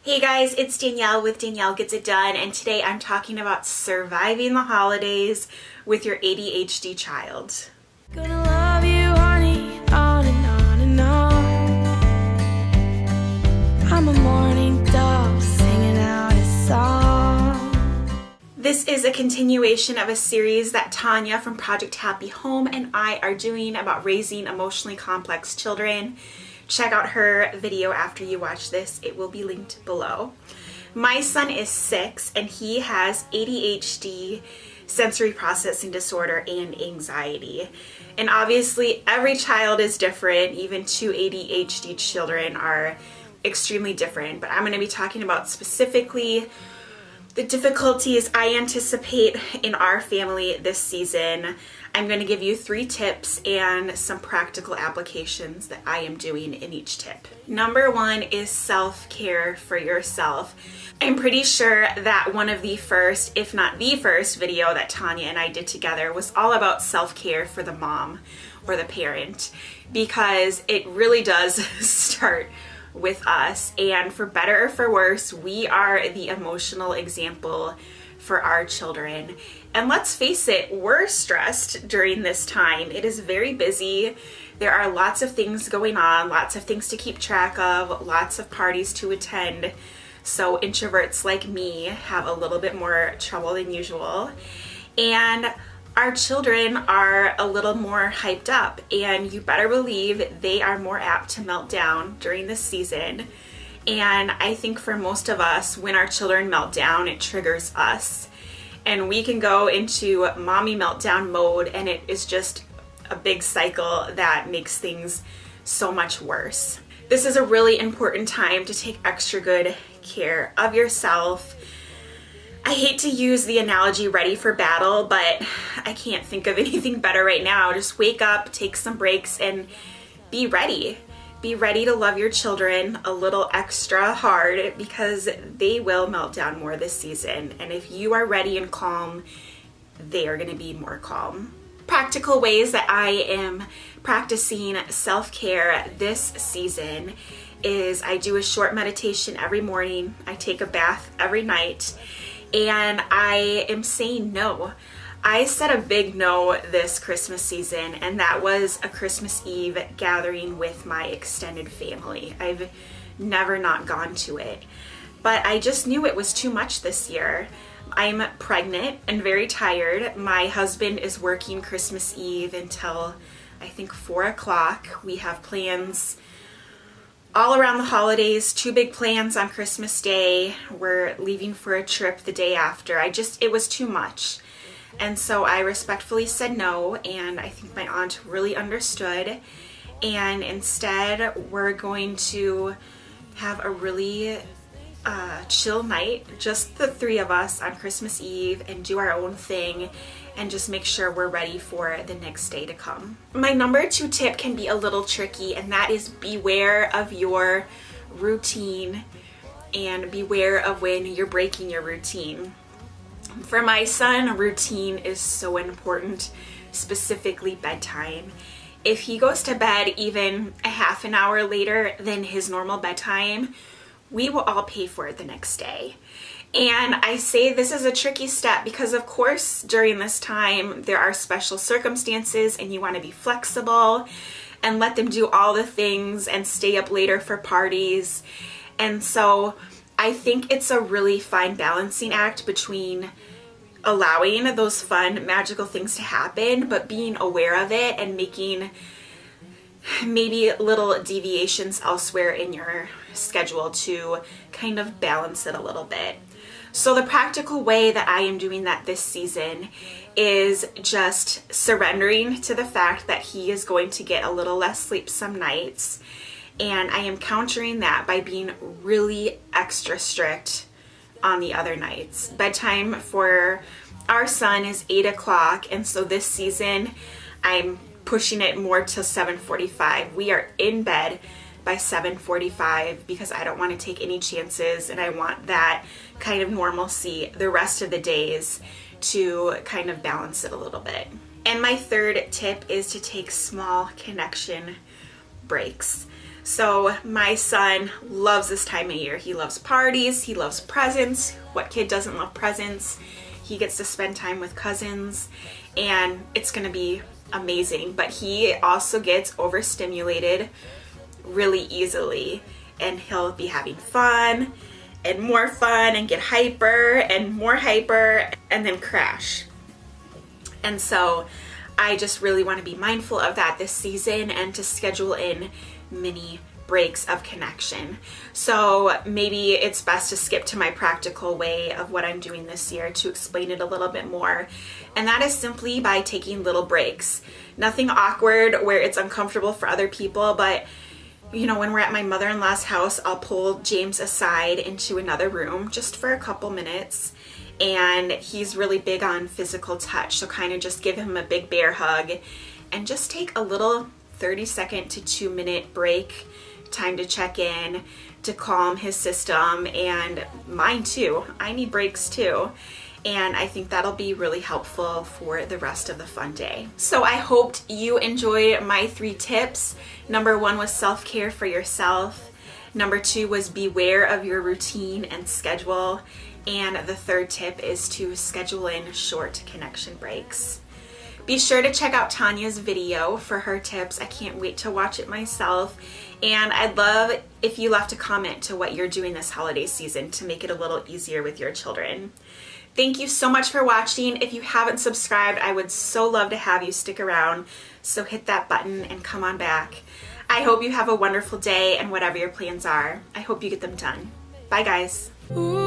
Hey guys, it's Danielle with Danielle Gets It Done, and today I'm talking about surviving the holidays with your ADHD child. Gonna love you, honey, on and on and on. I'm a morning dove singing out a song. This is a continuation of a series that Tanya from Project Happy Home and I are doing about raising emotionally complex children. Check out her video after you watch this. It will be linked below. My son is 6 and he has ADHD, sensory processing disorder, and anxiety. And obviously every child is different. Even 2 ADHD children are extremely different. But I'm going to be talking about specifically the difficulties I anticipate in our family this season. I'm going to give you 3 tips and some practical applications that I am doing in each tip. Number 1 is self-care for yourself. I'm pretty sure that one of the first, if not the first video that Tanya and I did together was all about self-care for the mom or the parent, because it really does start with us. And for better or for worse, we are the emotional example for our children. And let's face it, we're stressed during this time. It is very busy. There are lots of things going on, lots of things to keep track of, lots of parties to attend. So introverts like me have a little bit more trouble than usual. And our children are a little more hyped up, and you better believe they are more apt to melt down during this season. And I think for most of us, when our children melt down, it triggers us. And we can go into mommy meltdown mode, and it is just a big cycle that makes things so much worse. This is a really important time to take extra good care of yourself. I hate to use the analogy ready for battle, but I can't think of anything better right now. Just wake up, take some breaks, and be ready. Be ready to love your children a little extra hard, because they will melt down more this season. And if you are ready and calm, they are going to be more calm. Practical ways that I am practicing self-care this season is I do a short meditation every morning. I take a bath every night. And I am saying no. I said a big no this Christmas season, and that was a Christmas Eve gathering with my extended family. I've never not gone to it, but I just knew it was too much this year. I'm pregnant and very tired. My husband is working Christmas Eve until I think 4 o'clock. We have plans all around the holidays, 2 big plans on Christmas Day. We're leaving for a trip the day after. It was too much. And so I respectfully said no, and I think my aunt really understood. And instead, we're going to have a really chill night, just the 3 of us on Christmas Eve, and do our own thing and just make sure we're ready for the next day to come. My number 2 tip can be a little tricky, and that is beware of your routine and beware of when you're breaking your routine. For my son, routine is so important, specifically bedtime. If he goes to bed even a half an hour later than his normal bedtime, we will all pay for it the next day. And I say this is a tricky step because, of course, during this time, there are special circumstances and you want to be flexible and let them do all the things and stay up later for parties. And so I think it's a really fine balancing act between allowing those fun, magical things to happen, but being aware of it and making maybe little deviations elsewhere in your schedule to kind of balance it a little bit. So the practical way that I am doing that this season is just surrendering to the fact that he is going to get a little less sleep some nights. And I am countering that by being really extra strict on the other nights. Bedtime for our son is 8 o'clock, and so this season I'm pushing it more to 7:45. We are in bed by 7:45 because I don't want to take any chances, and I want that kind of normalcy the rest of the days to kind of balance it a little bit. And my 3rd tip is to take small connection breaks. So my son loves this time of year. He loves parties, he loves presents. What kid doesn't love presents? He gets to spend time with cousins, and it's gonna be amazing. But he also gets overstimulated really easily, and he'll be having fun and get hyper and more hyper and then crash. And so I just really want to be mindful of that this season and to schedule in mini breaks of connection. So maybe it's best to skip to my practical way of what I'm doing this year to explain it a little bit more. And that is simply by taking little breaks. Nothing awkward where it's uncomfortable for other people, but you know, when we're at my mother-in-law's house, I'll pull James aside into another room just for a couple minutes. And he's really big on physical touch, so kind of just give him a big bear hug and just take a little 30-second to 2-minute break, time to check in, to calm his system, and mine too. I need breaks too. And I think that'll be really helpful for the rest of the fun day. So I hoped you enjoyed my 3 tips. Number 1 was self-care for yourself. Number 2 was beware of your routine and schedule. And the 3rd tip is to schedule in short connection breaks. Be sure to check out Tanya's video for her tips. I can't wait to watch it myself. And I'd love if you left a comment to what you're doing this holiday season to make it a little easier with your children. Thank you so much for watching. If you haven't subscribed, I would so love to have you stick around. So hit that button and come on back. I hope you have a wonderful day and whatever your plans are, I hope you get them done. Bye guys. Ooh.